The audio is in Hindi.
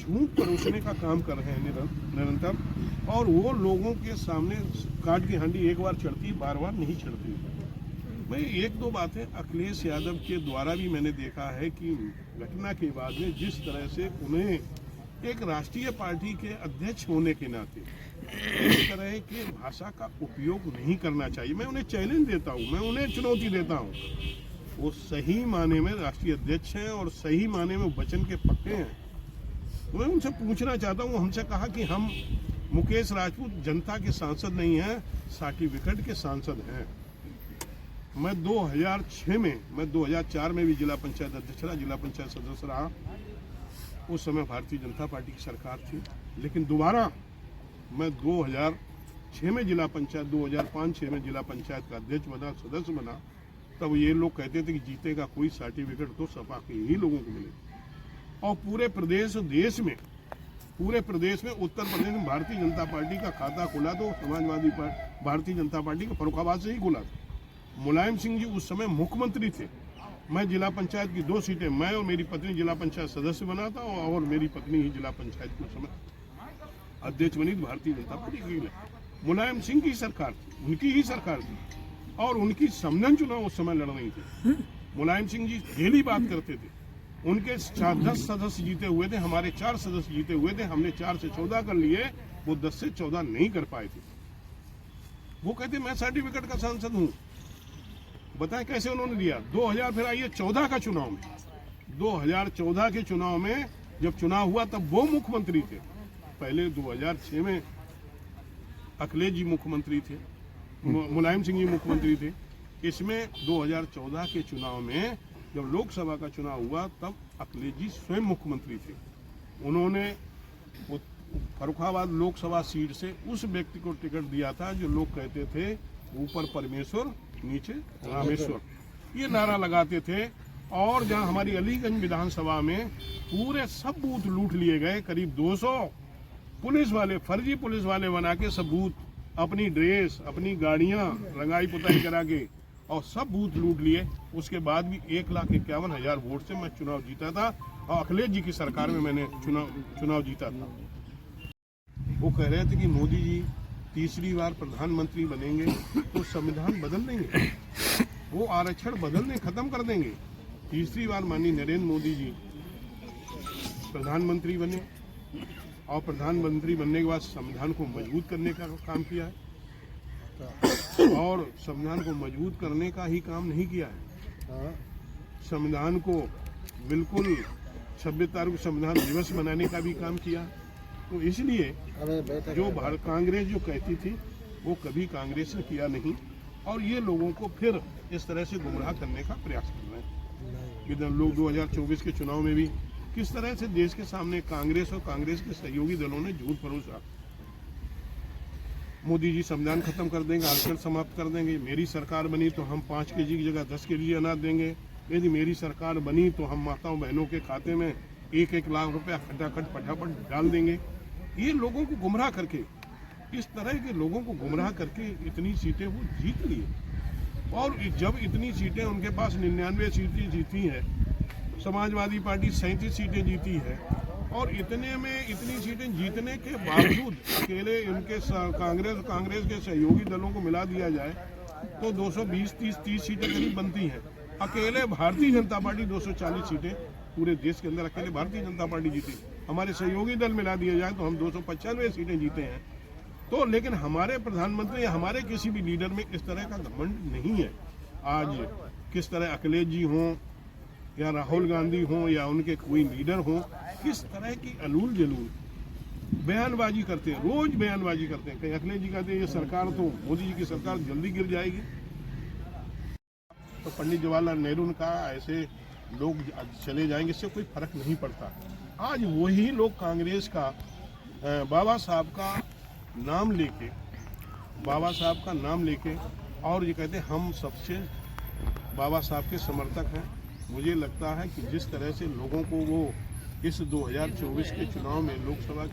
झूठ परोसने का काम कर रहे हैं निरंतर, और वो लोगों के सामने काट की हांडी एक बार चढ़ती, बार बार नहीं चढ़ती। मैं एक दो बातें अखिलेश यादव के द्वारा भी मैंने देखा है कि घटना के बाद में जिस तरह से उन्हें एक राष्ट्रीय पार्टी के अध्यक्ष होने के नाते इस तरह के भाषा का उपयोग नहीं करना चाहिए। मैं उन्हें चैलेंज देता हूं, मैं उन्हें चुनौती देता हूं। वो सही माने में राष्ट्रीय अध्यक्ष हैं और सही माने में वचन के पक्के हैं। मैं उनसे पूछना चाहता हूं, हमसे कहा कि हम मुकेश राजपूत जनता के सांसद नहीं हैं, सर्टिफिकेट के सांसद हैं। मैं 2006 में, मैं 2004 में भी जिला पंचायत अध्यक्ष रहा, जिला पंचायत सदस्य रहा। उस समय भारतीय जनता पार्टी की सरकार थी, लेकिन दोबारा मैं 2006 में जिला पंचायत, 2005-06 में जिला पंचायत का अध्यक्ष बना, सदस्य बना। तब ये लोग कहते थे कि जीते का कोई सर्टिफिकेट तो सपा के ही लोगों को मिले। और पूरे प्रदेश देश में, पूरे प्रदेश में, उत्तर प्रदेश में भारतीय जनता पार्टी का खाता खुला तो समाजवादी पार्टी, भारतीय जनता पार्टी का फर्रुखाबाद से ही खुला था। मुलायम सिंह जी उस समय मुख्यमंत्री थे। मैं जिला पंचायत की 2 सीटें, मैं और मेरी पत्नी जिला पंचायत सदस्य बना था, और मेरी पत्नी ही जिला पंचायत के उस समय अध्यक्ष बनी भारतीय जनता पार्टी की। मुलायम सिंह की सरकार थी, उनकी ही सरकार थी, और उनकी समझन चुनाव उस समय लड़ रही थी। मुलायम सिंह जी डेली बात करते थे। उनके 10 सदस्य जीते हुए थे, हमारे 4 सदस्य जीते हुए थे। हमने 4 से 14 कर लिए, वो 10 से 14 नहीं कर पाए थे। वो कहते मैं सर्टिफिकेट का सांसद हूँ। बताएं कैसे उन्होंने दिया। 2000 फिर आइए 14 का चुनाव में, 2014 के चुनाव में जब चुनाव हुआ तब वो मुख्यमंत्री थे। पहले 2006 में अखिलेश जी मुख्यमंत्री थे, मुलायम सिंह जी मुख्यमंत्री थे। इसमें 2014 के चुनाव में जब लोकसभा का चुनाव हुआ तब अखिलेश जी स्वयं मुख्यमंत्री थे। उन्होंने फर्रुखाबाद लोकसभा सीट से उस व्यक्ति को टिकट दिया था जो लोग कहते थे ऊपर परमेश्वर नीचे रामेश्वर, ये नारा लगाते थे। और जहां हमारी अलीगंज विधानसभा में पूरे सब बूथ लूट लिए गए, करीब 200 पुलिस वाले, फर्जी पुलिस वाले बना के सब बूथ, अपनी ड्रेस, अपनी गाड़ियां रंगाई पुताई करा के, और सब बूथ लूट लिए। उसके बाद भी 1,51,000 वोट से मैं चुनाव जीता था, और अखिलेश जी की सरकार में मैंने चुनाव जीता था। वो कह रहे थे कि मोदी जी तीसरी बार प्रधानमंत्री बनेंगे तो संविधान बदल देंगे, वो आरक्षण बदलने खत्म कर देंगे। तीसरी बार माननीय नरेंद्र मोदी जी प्रधानमंत्री बने, और प्रधानमंत्री बनने के बाद संविधान को मजबूत करने का काम किया है, और संविधान को मजबूत करने का ही काम नहीं किया है, संविधान को बिल्कुल 26 तारीख को संविधान दिवस मनाने का भी काम किया। तो इसलिए जो कांग्रेस जो कहती थी वो कभी कांग्रेस ने किया नहीं, और ये लोगों को फिर इस तरह से गुमराह करने का प्रयास कर रहे हैं। लोग 2024 के चुनाव में भी किस तरह से देश के सामने कांग्रेस और कांग्रेस के सहयोगी दलों ने झूठ परोसा। मोदी जी संविधान खत्म कर देंगे, आरक्षण समाप्त कर देंगे, मेरी सरकार बनी तो हम 5 केजी की जगह 10 केजी अनाज देंगे, यदि मेरी सरकार बनी तो हम माताओं बहनों के खाते में 1-1 लाख रुपया खटाखट फटाफट डाल देंगे। ये लोगों को गुमराह करके, इस तरह के लोगों को गुमराह करके इतनी सीटें वो जीत लिए। और जब इतनी सीटें उनके पास 99 सीटें जीती हैं, समाजवादी पार्टी 37 सीटें जीती है, और इतने में इतनी सीटें जीतने के बावजूद अकेले उनके कांग्रेस के सहयोगी दलों को मिला दिया जाए तो 220-30 सीटें करीब बनती हैं। अकेले भारतीय जनता पार्टी 240 सीटें पूरे देश के अंदर अकेले भारतीय जनता पार्टी जीती। हमारे सहयोगी दल मिला दिए जाए तो हम 295 सीटें जीते हैं। तो लेकिन हमारे प्रधानमंत्री या हमारे किसी भी लीडर में इस तरह का घमंड नहीं है। आज किस तरह अखिलेश जी हों या राहुल गांधी हों या उनके कोई लीडर हों, किस तरह की अलूल जलूल बयानबाजी करते हैं, रोज बयानबाजी करते हैं। कहीं अखिलेश जी कहते हैं ये सरकार तो मोदी जी की सरकार जल्दी गिर जाएगी। तो पंडित जवाहरलाल नेहरू ने कहा ऐसे लोग चले जाएंगे, इससे कोई फर्क नहीं पड़ता। आज वही लोग कांग्रेस का बाबा साहब का नाम लेके और ये कहते हैं हम सबसे बाबा साहब के समर्थक हैं। मुझे लगता है कि जिस तरह से लोगों को वो इस 2024 के चुनाव में लोकसभा के